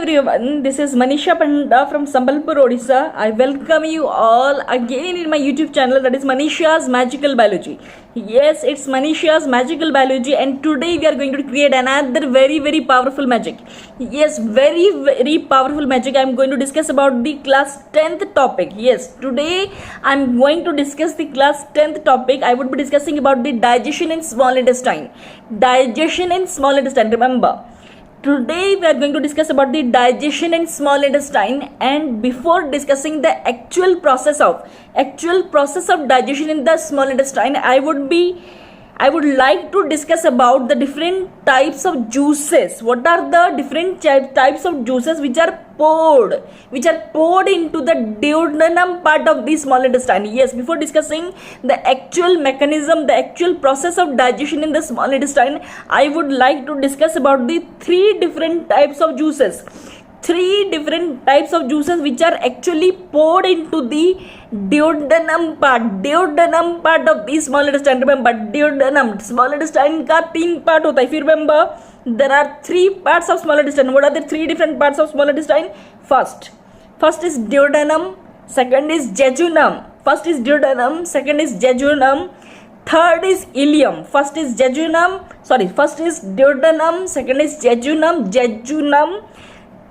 everyone, this is Manisha Panda from Sambalpur, Odisha. I welcome you all again in my YouTube channel, that is Manisha's Magical Biology. Yes, it's Manisha's Magical Biology, and today we are going to create another very powerful magic. Yes, very powerful magic. I am going to discuss about the class 10th topic. Yes, today I am going to discuss the class 10th topic. I would be discussing about the digestion in small intestine. Digestion in small intestine, remember. Today we are going to discuss about the digestion in small intestine, and before discussing the actual process of digestion in the small intestine, I would like to discuss about the different types of juices. What are the different types of juices which are poured into the duodenum part of the small intestine? Yes, before discussing the actual mechanism, the actual process of digestion in the small intestine, I would like to discuss about the three different types of juices which are actually poured into the duodenum part of the small intestine. Remember, duodenum, small intestine का तीन part होता है. If you remember, there are three parts of small intestine. What are the three different parts of small intestine? First is duodenum, second is jejunum. First is duodenum, second is jejunum, third is ileum. First is duodenum, second is jejunum,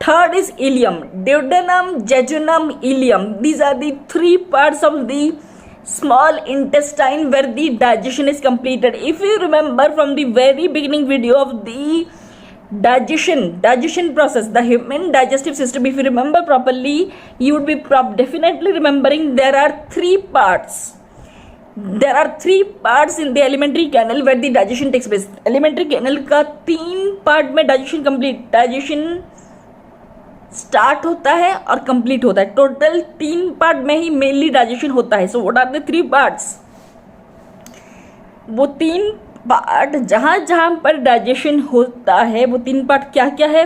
third is ileum. Duodenum, jejunum, ileum. These are the three parts of the small intestine where the digestion is completed. If you remember from the very beginning video of the digestion process, the human digestive system, if you remember properly, you would be definitely remembering there are three parts. There are three parts in the alimentary canal where the digestion takes place. Alimentary canal का तीन part में digestion start होता है और complete होता है. Total तीन part में ही मेनली डाइजेशन होता है. So what are the three parts? वो तीन पार्ट जहां पर डाइजेशन होता है, वो तीन पार्ट क्या क्या है?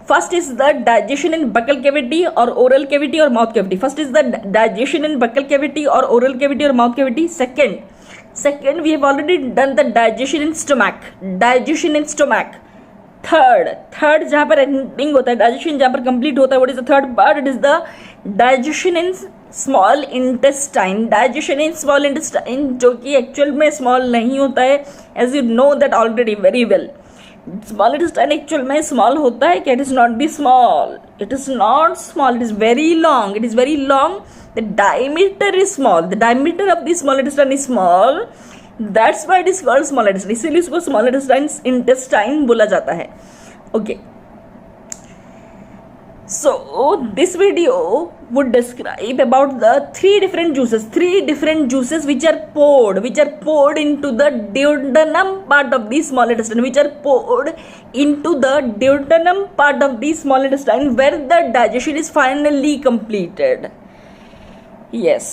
First is the digestion in buccal cavity और ओरल कैविटी और mouth cavity. First is the digestion in buccal cavity और ओरल कैविटी और mouth cavity. Second we have already done the digestion in stomach. Third जहां पर ending होता है, digestion जहां पर कंप्लीट होता है, what is the third part? It is the digestion in small intestine. Digestion in small intestine जो कि एक्चुअल में स्मॉल नहीं होता है, as you know that already very well. Small intestine actual में स्मॉल होता है. It is not the small, it is not small, it is very long. The diameter is small. The diameter of the small intestine is small. That's why it is called small intestine. इसीलिए इसको small intestine बोला जाता है. Okay. So this video would describe about the three different juices which are poured into the duodenum part of the small intestine. Where the digestion is finally completed. Yes,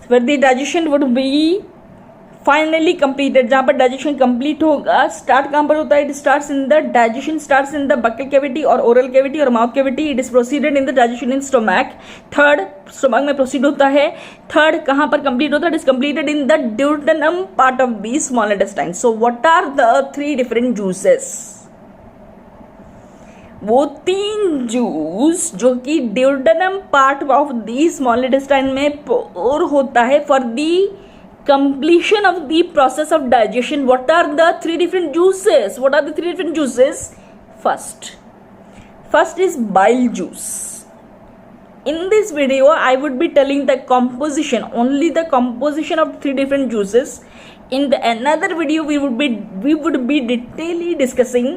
where the digestion would be finally completed. जहां पर digestion complete होगा, start कहां पर होता है? Digestion starts in the buccal cavity और oral cavity और mouth cavity. It is proceeded in the digestion in stomach. Stomach में प्रोसीड होता है. थर्ड कहां पर कंप्लीट होता है? It is completed in the duodenum part of the small intestine. So what are the three different juices? वो तीन juice जो कि duodenum part of the small intestine में पोर होता है for the completion of the process of digestion. What are the three different juices? First is bile juice. In this video I would be telling the composition, only the composition of three different juices. In the another video we would be detailedly discussing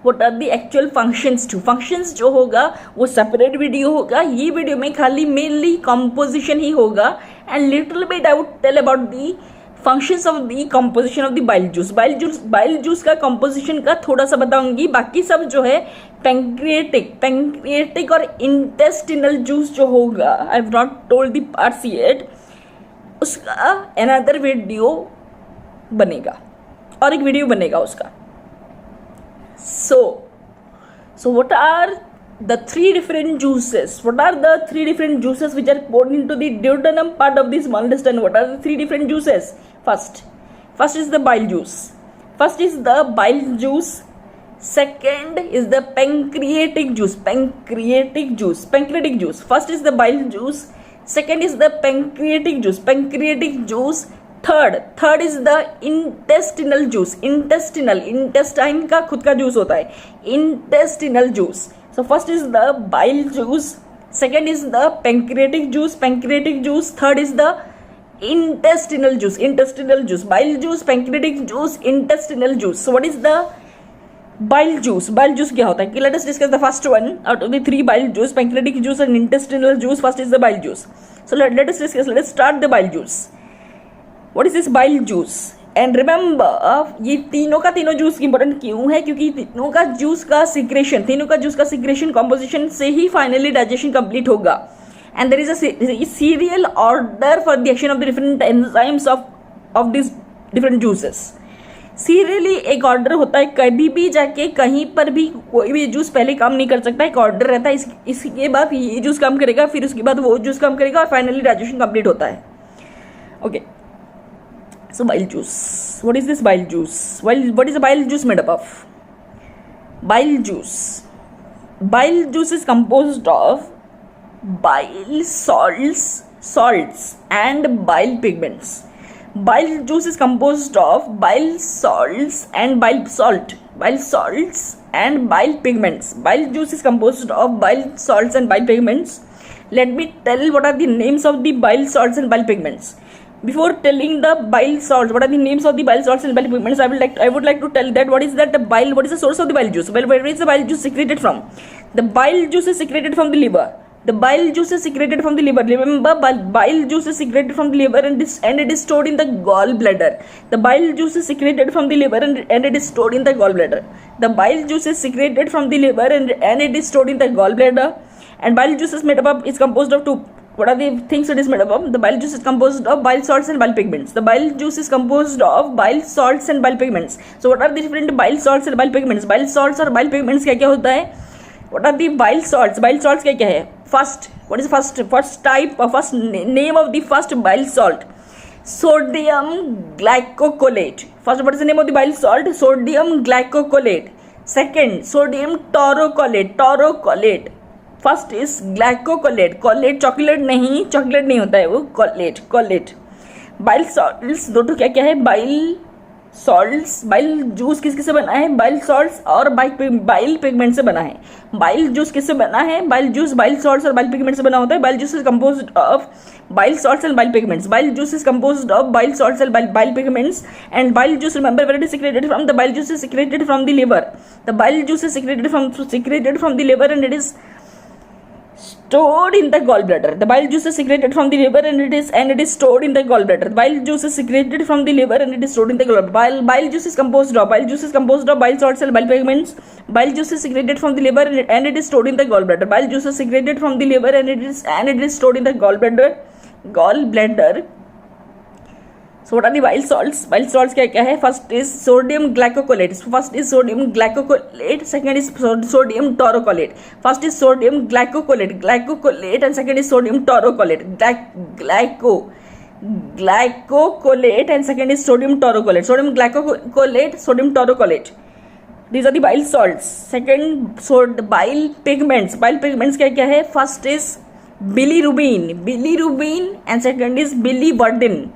what are the actual functions too. Functions जो होगा वो separate video होगा. ये video में खाली mainly composition ही होगा, and little bit I would tell about the functions of the composition of the bile juice. Bile juice का composition का थोड़ा सा बताऊंगी. बाकी सब जो है pancreatic और intestinal juice जो होगा, I have not told the parts yet, उसका another video बनेगा और एक video बनेगा उसका. So what are the three different juices? What are the three different juices which are poured into the duodenum part of the small intestine? What are the three different juices? First is the bile juice. Second is the pancreatic juice. Pancreatic juice. Pancreatic juice. First is the bile juice. Second is the pancreatic juice. Pancreatic juice. Third is the intestinal juice. Intestine का खुद का juice होता है. Intestinal juice. So first is the bile juice. Second is the pancreatic juice. Third is the intestinal juice. Bile juice, pancreatic juice, intestinal juice. So what is the bile juice क्या होता है? Let us discuss the first one out of the three bile juice, pancreatic juice and intestinal juice. First is the bile juice. So let us discuss. Let us start the bile juice. What is this bile juice? And remember, ये तीनों का तीनों juice important क्यों है? क्योंकि तीनों का juice का सिक्रेशन कॉम्पोजिशन से ही फाइनली डाइजेशन कंप्लीट होगा. And there is a serial order for the action of the different enzymes of these different juices. Serially एक ऑर्डर होता है. कभी भी जाके कहीं पर भी कोई भी जूस पहले काम नहीं कर सकता. एक ऑर्डर रहता है. इसके बाद ये जूस काम करेगा, फिर उसके बाद वो जूस काम करेगा और फाइनली डाइजेशन कंप्लीट होता है. Okay, so bile juice. What is this bile juice? What is bile juice made up of? Bile juice is composed of bile salts and bile pigments. Bile juice is composed of bile salts and bile pigments. Bile juice is composed of bile salts and bile pigments. Let me tell what are the names of the bile salts and bile pigments. Before telling the bile salts, what are the names of the bile salts and bile pigments, I would like to tell that what is the source of the bile juice? Well, where is the bile juice secreted from? The bile juice is secreted from the liver. Remember, bile juice is secreted from the liver and it is stored in the gallbladder. The bile juice is secreted from the liver and it is stored in the gallbladder. The bile juice is secreted from the liver and it is stored in the gallbladder. And bile juice is composed of two. What are the things it is made up of? The bile juice is composed of bile salts and bile pigments. The bile juice is composed of bile salts and bile pigments. So what are the different bile salts and bile pigments? Bile salts और bile pigments क्या होता है? What are the bile salts? Bile salts क्या है? What is first name of the first bile salt? Sodium glycocolate. First, what is the name of the bile salt? Sodium glycocolate. Second, sodium taurocolate. First is glycocolate. Chocolate नहीं होता है वो, colate. Bile salts दो क्या है? Bile juice किससे बना है? बाइल सॉल्ट्स और बाइल पिगमेंट से बना है. बाइल जूस किससे बना है? बाइल सॉल्ट्स और बाइल पिगमेंट से बना होता है. Bile juice is composed of bile salts and bile pigments. Bile juice is composed of bile salts and bile pigments. And bile juice, remember, where it is secreted from? The bile juice is secreted from the liver. The bile juice is secreted from the liver and it is stored in the gallbladder. The bile juice is secreted from the liver and it is stored in the gallbladder. Bile juice is secreted from the liver and it is stored in the gallbladder. Bile juice is composed of bile salts and bile pigments. Bile juice is secreted from the liver and it is stored in the gallbladder. Bile juice is secreted from the liver and it is stored in the gallbladder. So what are the bile salts? Bile salts क्या है? First is sodium glycocolate. Second is sodium taurocolate. First is sodium glycocolate and second is sodium taurocolate. Glycocolate and second is sodium taurocolate. Sodium glycocolate, sodium taurocolate. These are the bile salts. Second, bile pigments. Bile pigments क्या है? First is bilirubin and second is biliverdin.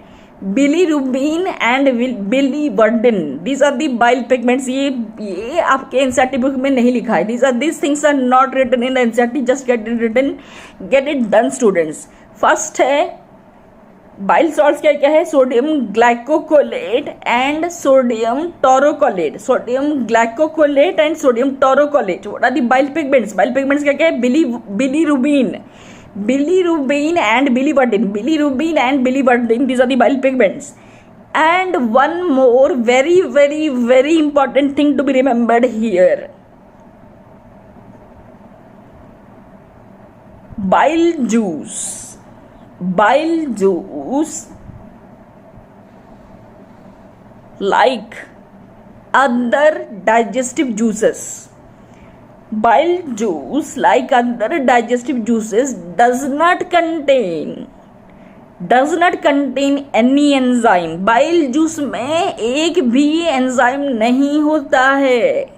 Bilirubin and biliverdin. These are the bile pigments. ये आपके NCERT book में नहीं लिखा है. These things are not written in the NCERT. Just get it done, students. First है bile salts क्या है? Sodium glycocolate and sodium taurocolate. Sodium glycocolate and sodium taurocolate. What are the bile pigments? Bile pigments क्या है? Bilirubin and biliverdin. These are the bile pigments. And one more very, very, very important thing to be remembered here. Bile juice, like other digestive juices, bile juice like other digestive juices does not contain any enzyme. Bile juice में एक भी enzyme नहीं होता है.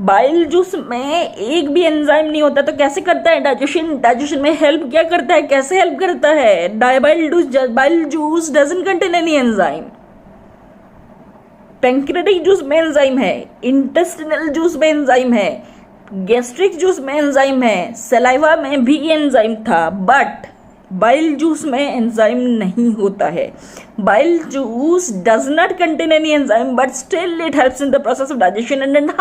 Bile juice में एक भी enzyme नहीं होता, तो कैसे करता है डाइजेशन? डाइजेशन में हेल्प क्या करता है, कैसे हेल्प करता है? Bile juice doesn't contain any enzyme. Pancreatic juice में एंजाइम है, इंटेस्टिनल जूस में एंजाइम है, गैस्ट्रिक जूस में एंजाइम है, सलाइवा में भी एंजाइम था, बट बाइल जूस में एंजाइम नहीं होता है। Bile juice does not contain any enzyme, but still it helps in the process of digestion. And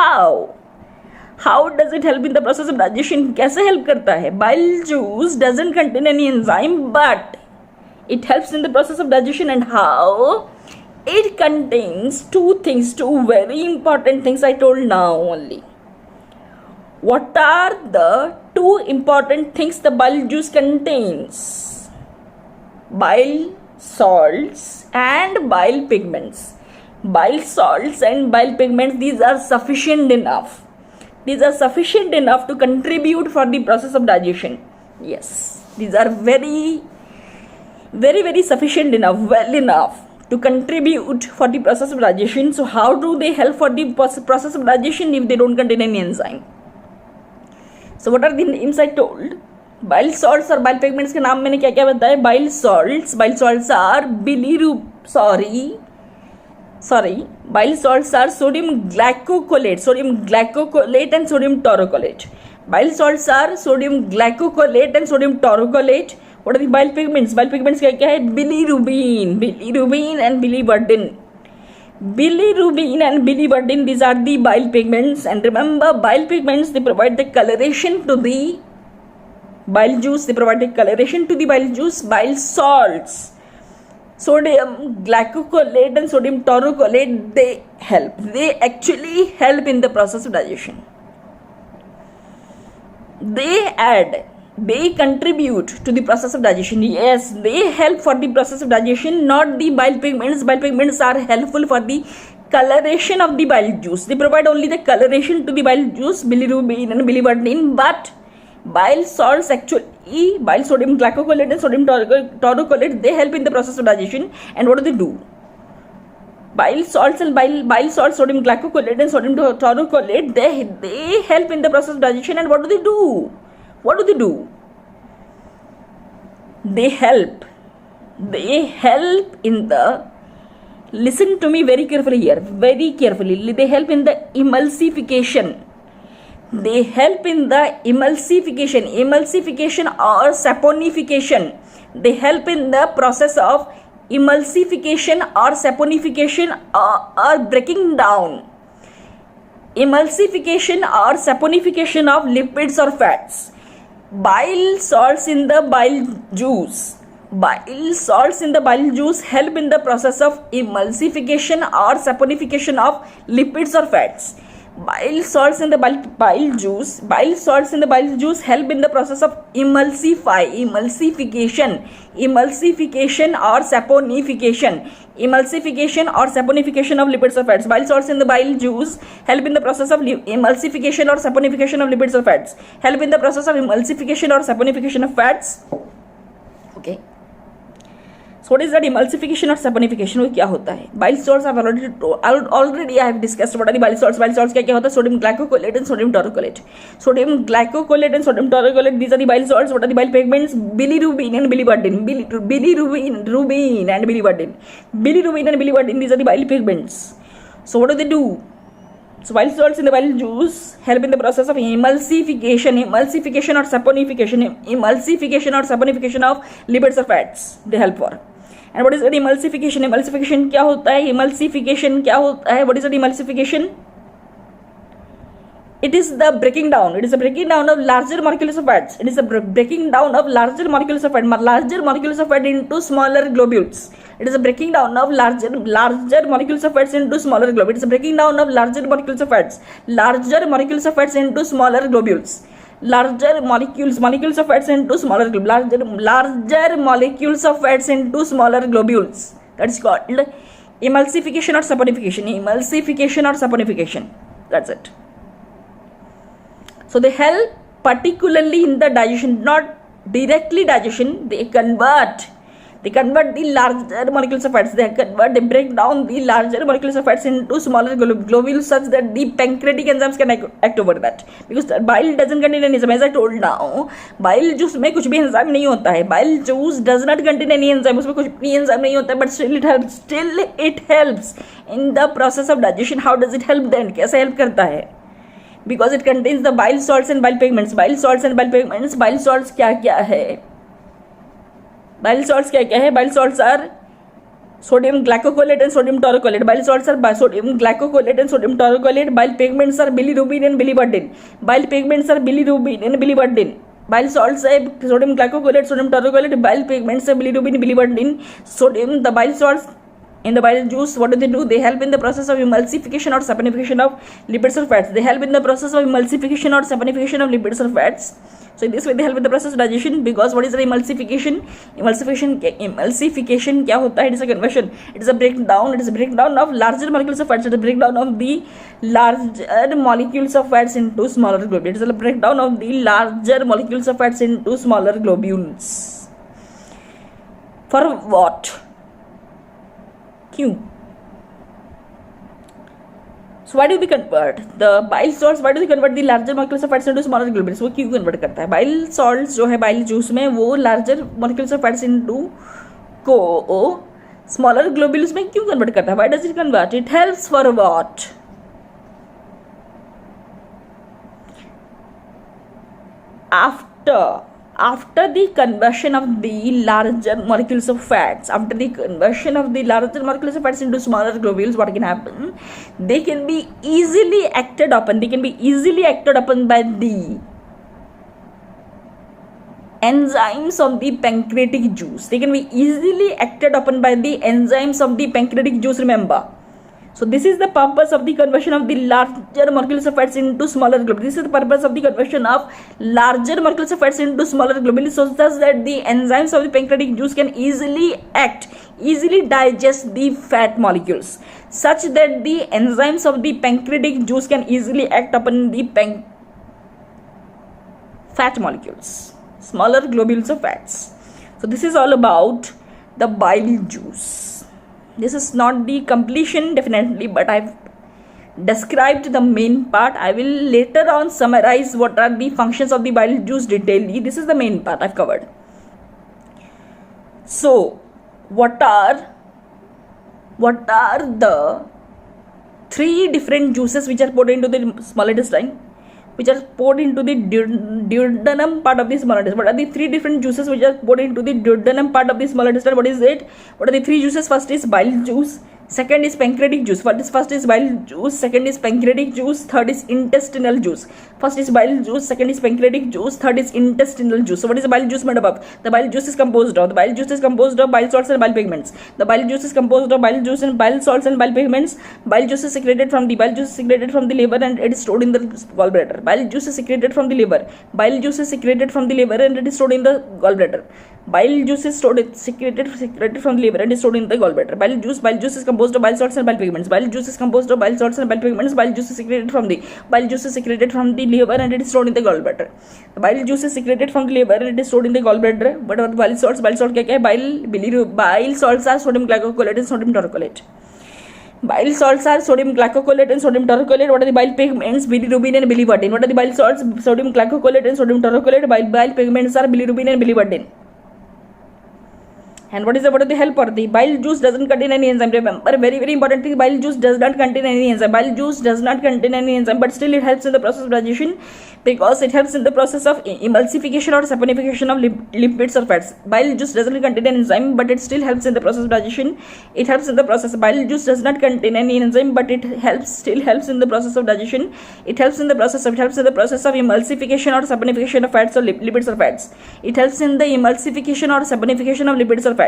how does it help in the process of digestion? कैसे help करता है? Bile juice doesn't contain any enzyme, but it helps in the process of digestion. And how? It contains two very important things I told now only. What are the two important things the bile juice contains? Bile salts and bile pigments. Bile salts and bile pigments, these are sufficient enough. These are sufficient enough to contribute for the process of digestion. Yes, these are very sufficient enough, well enough to contribute for the process of digestion. So how do they help for the process of digestion if they don't contain any enzyme? So what are the names I told? Bile salts और bile pigments के नाम मैंने क्या क्या बताया? Bile salts are bile salts are sodium glycocolate and sodium taurocholate. Bile salts are sodium glycocolate and sodium taurocholate. What are the bile pigments? Bile pigments क्या है? Bilirubin and biliverdin. Bilirubin and biliverdin, these are the bile pigments. And remember, bile pigments, they provide the coloration to the bile juice. Bile salts, sodium glycocolate and sodium taurocholate, they actually help in the process of digestion. They contribute to the process of digestion. Yes, they help for the process of digestion, not the bile pigments. Bile pigments are helpful for the coloration of the bile juice. They provide only the coloration to the bile juice, bilirubin and biliverdin. But bile salts, actually bile sodium glycocolate and sodium taurocholate, they help in the process of digestion. And what do? Bile salts and bile salts, sodium glycocolate and sodium taurocholate, they help in the process of digestion. And what do? They help in the, listen to me very carefully here, they help in the emulsification. Emulsification or saponification. They help in the process of emulsification or saponification or breaking down. Emulsification or saponification of lipids or fats. Bile salts in the bile juice help in the process of emulsification or saponification of lipids or fats. Bile salts in the bile juice help in the process of emulsification or saponification of lipids or fats. Bile salts in the bile juice help in the process of emulsification or saponification of lipids or fats. Help in the process of emulsification or saponification of fats. Okay. So what is that emulsification or saponification? वो क्या होता है? Bile salts I've already I have discussed. What are the bile salts? Bile salts क्या होता है? Sodium glycocolate and sodium taurocholate. These are the bile salts. What are the bile pigments? Bilirubin and biliverdin. These are the bile pigments. So what do? So bile salts in the bile juice help in the process of emulsification or saponification of lipids or fats. They help for. And what is the emulsification? Emulsification क्या होता है? What is the emulsification? It is the breaking down. It is a breaking down of larger molecules of fats. Larger molecules of fat into smaller globules. It is a breaking down of larger molecules of fats into smaller globules. It is a breaking down of larger molecules of fats into smaller globules. Larger molecules of fats into smaller globules. Larger molecules of fats into smaller globules. That is called emulsification or saponification. That's it. So they help particularly in the digestion, not directly digestion. They convert They convert the larger molecules of fats. They break down the larger molecules of fats into smaller globules such that the pancreatic enzymes can act over that. Because bile doesn't contain any enzyme. As I told now, bile juice में कुछ भी enzyme नहीं होता है. Bile juice does not contain any enzyme. उसमें कुछ भी enzyme नहीं होता है. But still it helps in the process of digestion. How does it help then? कैसे help करता है? Because it contains the bile salts and bile pigments. Bile salts and bile pigments. Bile salts क्या क्या है? Bile salts क्या क्या है? Bile salts are sodium glycocolate and sodium taurocolate. Bile salts are sodium glycocolate and sodium taurocolate. Bile pigments are bilirubin and biliverdin. Bile pigments are bilirubin and biliverdin. Bile salts are sodium glycocolate, sodium taurocolate. Bile pigments are bilirubin, biliverdin, sodium. The bile salts in the bile juice, what do? They help in the process of emulsification or saponification of lipids or fats. They help in the process of emulsification or saponification of lipids or fats. So in this way they help with the process of digestion. Because what is the emulsification? Emulsification क्या होता है? It is a conversion. It is a breakdown. It is a breakdown of larger molecules of fats. It is a breakdown of the larger molecules of fats into smaller globules. It is a breakdown of the larger molecules of fats into smaller globules. For what? Q. So why do we convert the bile salts? Why do we convert the larger molecules of fats into smaller globules? वो क्यों convert करता है? Bile salts जो है bile juice में वो larger molecules of fats into smaller globules में क्यों convert करता है? Why does it convert? It helps for what? After the conversion of the larger molecules of fats, into smaller globules, what can happen? They can be easily acted upon. By the enzymes of the pancreatic juice. They can be easily acted upon by the enzymes of the pancreatic juice. Remember. So this is the purpose of the conversion of the larger molecules of fats into smaller globules. This is the purpose of the conversion of larger molecules of fats into smaller globules, so thus that the enzymes of the pancreatic juice can easily digest the fat molecules, such that the enzymes of the pancreatic juice can easily act upon the fat molecules, smaller globules of fats. So this is all about the bile juice. This is not the completion definitely, but I've described the main part. I will later on summarize what are the functions of the bile juice detailedly. This is the main part I've covered. So what are the three different juices which are poured into the small intestine, which are poured into the duodenum part of the small intestine? What are the three different juices which are poured into the duodenum part of the small intestine? What is it? What are the three juices? First is bile juice, second is pancreatic juice. First is bile juice, second is pancreatic juice, third is intestinal juice. First is bile juice, second is pancreatic juice, third is intestinal juice. So what is the bile juice made up of? The bile juice is composed of bile salts and bile pigments. The bile juice is composed of bile juice and bile salts and bile pigments. Bile juice is secreted from the liver and it is stored in the gallbladder. Bile juice is secreted from the liver and it is stored in the gallbladder. Bile juice is secreted from the liver and is stored in the gallbladder. Bile juice is composed of bile salts and bile pigments. Bile juice is composed of bile salts and bile pigments. Bile juice is secreted from the liver and it is stored in the gallbladder. The bile juice is secreted from the liver and it is stored in the gallbladder. What are the bile salts? Bile salt क्या है? Bile salts are sodium glycocolate and sodium taurocolate. Bile salts are sodium glycocolate and sodium taurocolate. What are the bile pigments? Bilirubin and biliverdin. What are the bile salts? Sodium glycocolate and sodium taurocolate. Bile pigments are bilirubin and biliverdin. And what is the helper? The bile juice doesn't contain any enzyme. Remember, very very important thing, bile juice does not contain any enzyme. But still it helps in the process of digestion, because it helps in the process of emulsification or saponification of lipids or fats. Bile juice doesn't contain an enzyme, but it still helps in the process of digestion. It helps in the process. Bile juice does not contain any enzyme, but it still helps in the process of digestion. It helps in the process of emulsification or saponification of fats or lipids or fats. It helps in the emulsification or saponification of lipids or fats.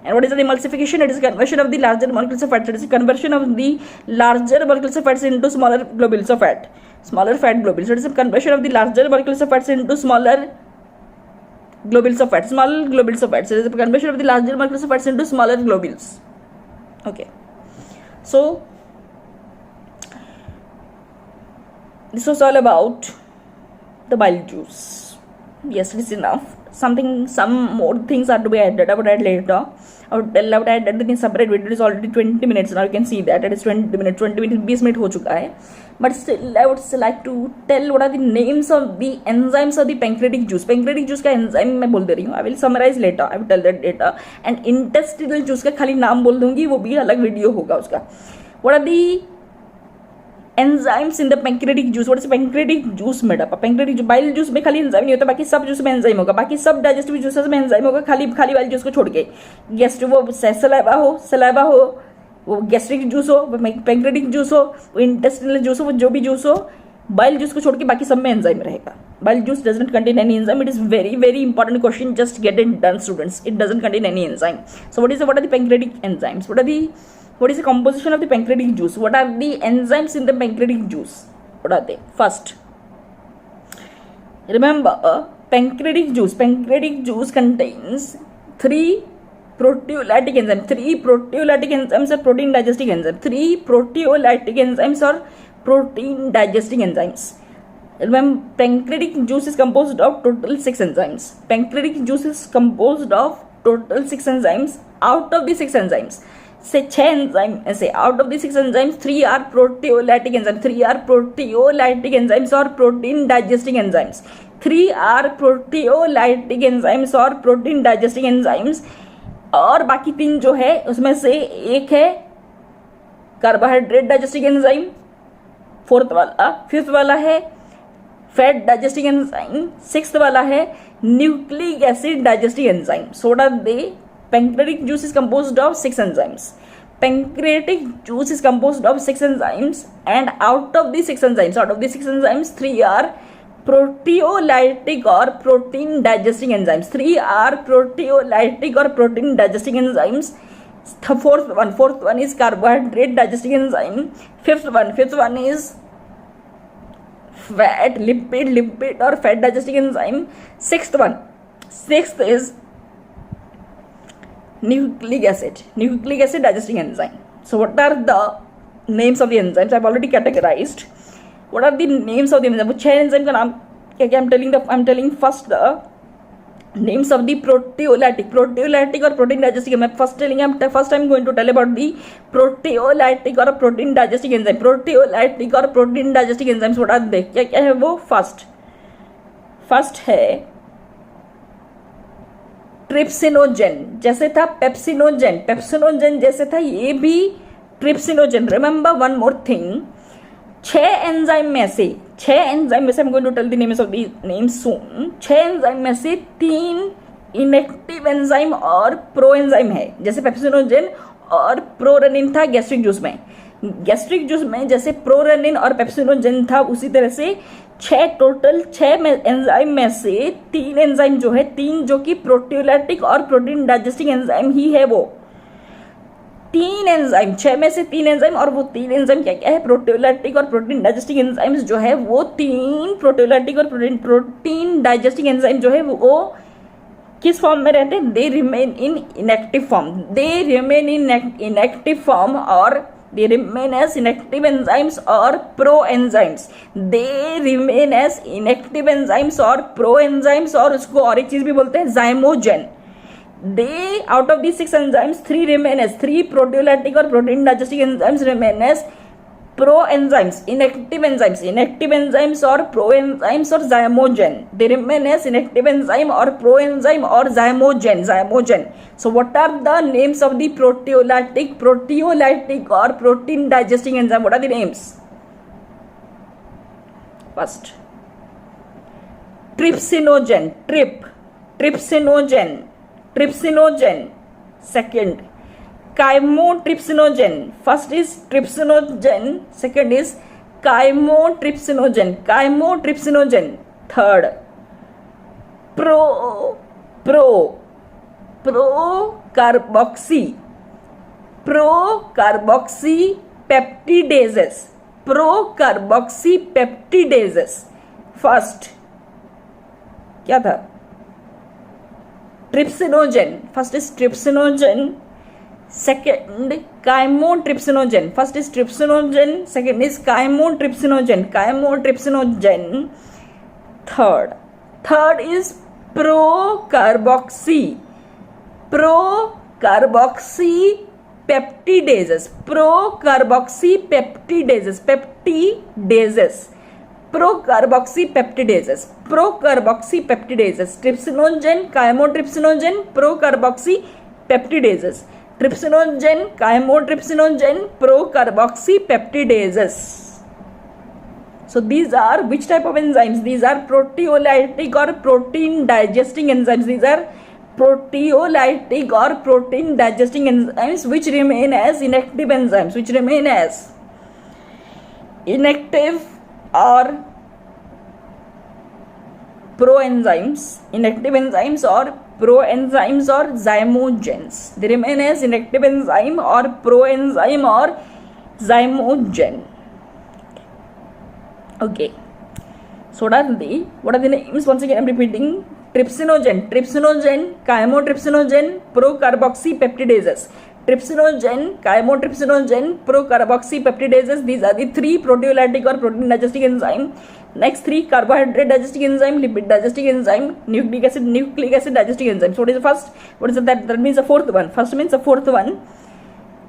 And what is the emulsification? It is conversion of the larger molecules of fats. It is conversion of the larger molecules of fats into smaller globules of fat, smaller fat globules. So it is a conversion of the larger molecules of fats into smaller globules of fat, small globules of fat. So it is a conversion of the larger molecules of fats into smaller globules. Okay. So this was all about the bile juice. Yes, it is enough. Some more things are to be added. I would add later. I would add that in separate video. It is already 20 minutes now. You can see that it is 20 minutes. 20 minutes 20 minute हो चुका है. But still, I would still like to tell what are the names of the enzymes of the pancreatic juice. Pancreatic juice का enzyme मैं बोल दे रही हूँ. I will summarize later. I will tell that later. And intestinal juice का खाली नाम बोल दूंगी. वो भी अलग वीडियो होगा उसका. What are the enzymes in the pancreatic juice? What is pancreatic juice made up? Pancreatic juice, bile juice में खाली एंजाइम नहीं होता, बाकी सब जूस में एंजाइम होगा, बाकी सब डाइजेस्टिव जूसेस में एंजाइम होगा, खाली बाइल जूस को छोड़ के. गैस्ट्रिक वो सलाइवा हो, वो गैस्ट्रिक जूस हो, पैंक्रेटिक जूस हो, वो इंटेस्टिनल जूस हो, वो जो भी जूस हो, बाइल जूस को छोड़ के बाकी सब में एंजाइम रहेगा. Bile juice doesn't contain any enzyme. It is very important question. Just get it done, students. It doesn't contain any enzyme. So what are the pancreatic enzymes? What is the composition of the pancreatic juice? What are the enzymes in the pancreatic juice? What are they? First, remember, pancreatic juice contains 3 proteolytic enzymes. 3 proteolytic enzymes are protein digesting enzymes. 3 proteolytic enzymes are protein digesting enzymes. Remember, pancreatic juice is composed of total 6 enzymes. Pancreatic juice is composed of total 6 enzymes. Out of the 6 enzymes, say 6 enzymes, say out of the 6 enzymes, 3 are proteolytic enzymes. 3 are proteolytic enzymes or protein digesting enzymes. 3 are proteolytic enzymes or protein digesting enzymes. और बाकी 3 जो है उसमें से एक है carbohydrate digesting enzyme, 5th वाला है फैट डाइजेस्टिंग एंजाइम, 6th वाला है nucleic acid digesting enzyme. So what are they? Pancreatic juice is composed of 6 enzymes. Pancreatic juice is composed of 6 enzymes, and out of the 6 enzymes, 3 are proteolytic or protein digesting enzymes. 3 are proteolytic or protein digesting enzymes. The fourth one is carbohydrate digesting enzyme. Fifth one is fat, lipid or fat digesting enzyme. Sixth is nucleic acid digesting enzyme. So what are the names of the enzymes? I've already categorized. What are the names of the enzymes? 6 enzyme का नाम क्या? I'm telling first the names of the proteolytic or protein digesting. First I'm going to tell about the proteolytic or protein digesting enzyme. Proteolytic or protein digesting enzymes, what are they? क्या है वो? First है trypsinogen. जैसे था pepsinogen जैसे था, ये भी trypsinogen. Remember one more thing, 6 enzyme में से I'm going to tell the names of the names soon. 6 enzyme में से 3 इनएक्टिव एंजाइम और प्रो एंजाइम है. जैसे पेप्सिनोजेन और प्रोरेनिन था गैस्ट्रिक जूस में जैसे प्रोरेनिन और पेप्सिनोजेन था, उसी तरह से 6 एंजाइम में से 3 एंजाइम जो है, 3 जो कि प्रोटियोलाइटिक और प्रोटीन डाइजेस्टिंग एंजाइम ही है, वो 3 एंजाइम, 6 में से 3 एंजाइम, और वो 3 एंजाइम क्या है? प्रोटियोलाइटिक और प्रोटीन डाइजेस्टिंग एंजाइम्स जो है वो 3 प्रोटियोलाइटिक और प्रोटीन डाइजेस्टिंग एंजाइम जो है वो किस फॉर्म में रहते हैं? They remain in inactive form और they remain as inactive enzymes or proenzymes. They remain as inactive enzymes or proenzymes, और उसको और एक चीज भी बोलते हैं zymogen. They out of these 6 enzymes, 3 remain as 3 proteolytic or protein digesting enzymes remain as proenzymes, inactive enzymes or proenzymes or zymogen. They remain as inactive enzyme or proenzyme or zymogen. So what are the names of the proteolytic or protein digesting enzyme? What are the names? First, trypsinogen. Second, chymotrypsinogen. First is trypsinogen, second is chymotrypsinogen. Third, procarboxypeptidases. First क्या था? trypsinogen. First is trypsinogen, second chymotrypsinogen. First is trypsinogen, second is chymotrypsinogen. Third Third is procarboxy peptidases. Procarboxy peptidases. Trypsinogen, chymotrypsinogen, procarboxy peptidases. Trypsinogen, chymotrypsinogen, procarboxy peptidases. So these are which type of enzymes? These are proteolytic or protein digesting enzymes. These are proteolytic or protein digesting enzymes which remain as inactive enzymes. Which remain as inactive or proenzymes. Inactive enzymes or proenzymes or zymogens. They remain as inactive enzyme or proenzyme or zymogen. Okay, so what are the names? Once again I'm repeating. Trypsinogen, chymotrypsinogen, procarboxy peptidases. Trypsinogen, chymotrypsinogen, procarboxy peptidases. These are the three proteolytic or protein digesting enzyme. Next three, carbohydrate digesting enzyme, lipid digesting enzyme, nucleic acid digesting enzyme. So what is the first? What is that? That means the fourth one. First means the fourth one.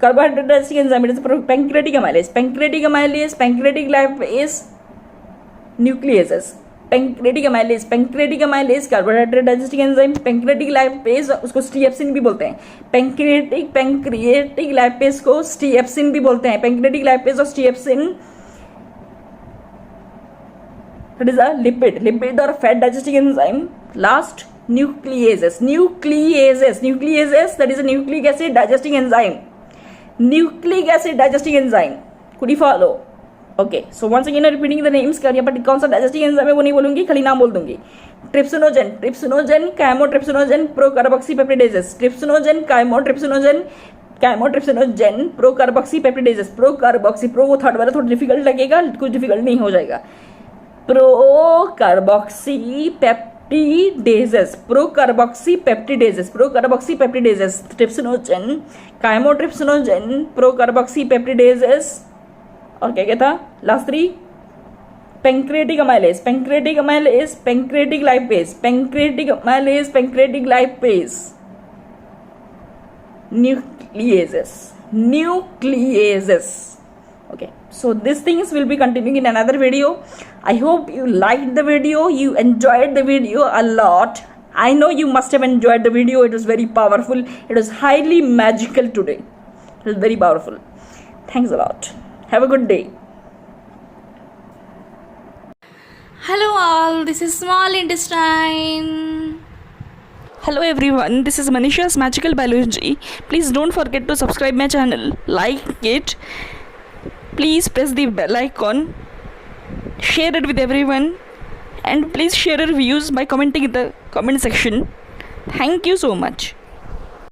Carbohydrate digesting enzyme. It is pancreatic amylase. Pancreatic lipase, nucleases. Pancreatic amylase carbohydrate digesting enzyme. Pancreatic lipase उसको स्टीएप्सिन भी बोलते हैं. Pancreatic lipase को स्टीएप्सिन भी बोलते हैं. Pancreatic lipase और स्टीएप्सिन, that is a lipid or fat digesting enzyme. Last, nucleases, that is a nucleic acid digesting enzyme. Could you follow? Okay, so once again repeating the names. पर कौन सा digesting enzyme है वो नहीं बोलूंगी, खाली नाम बोल दूंगी. Trypsinogen, chymotrypsinogen, procarboxy peptidases. Trypsinogen, chymotrypsinogen, procarboxy peptidases. Procarboxy, pro वो थर्ड वाला थोड़ा डिफिकल्ट लगेगा, कुछ डिफिकल्ट नहीं हो जाएगा. Procarboxy peptidases. Trypsinogen, chymotrypsinogen, procarboxy peptidases. और क्या था? Last three, pancreatic amylase, pancreatic lipase, nucleases. Okay, so these things will be continuing in another video. I hope you liked the video, you enjoyed the video a lot. I know you must have enjoyed the video. It was very powerful. It was highly magical today. It was very powerful. Thanks a lot. Have a good day. Hello all, this is Small Intestine. Hello everyone, this is Manisha's Magical Biology. Please don't forget to subscribe my channel, like it. Please press the bell icon, share it with everyone, and please share your views by commenting in the comment section. Thank you so much.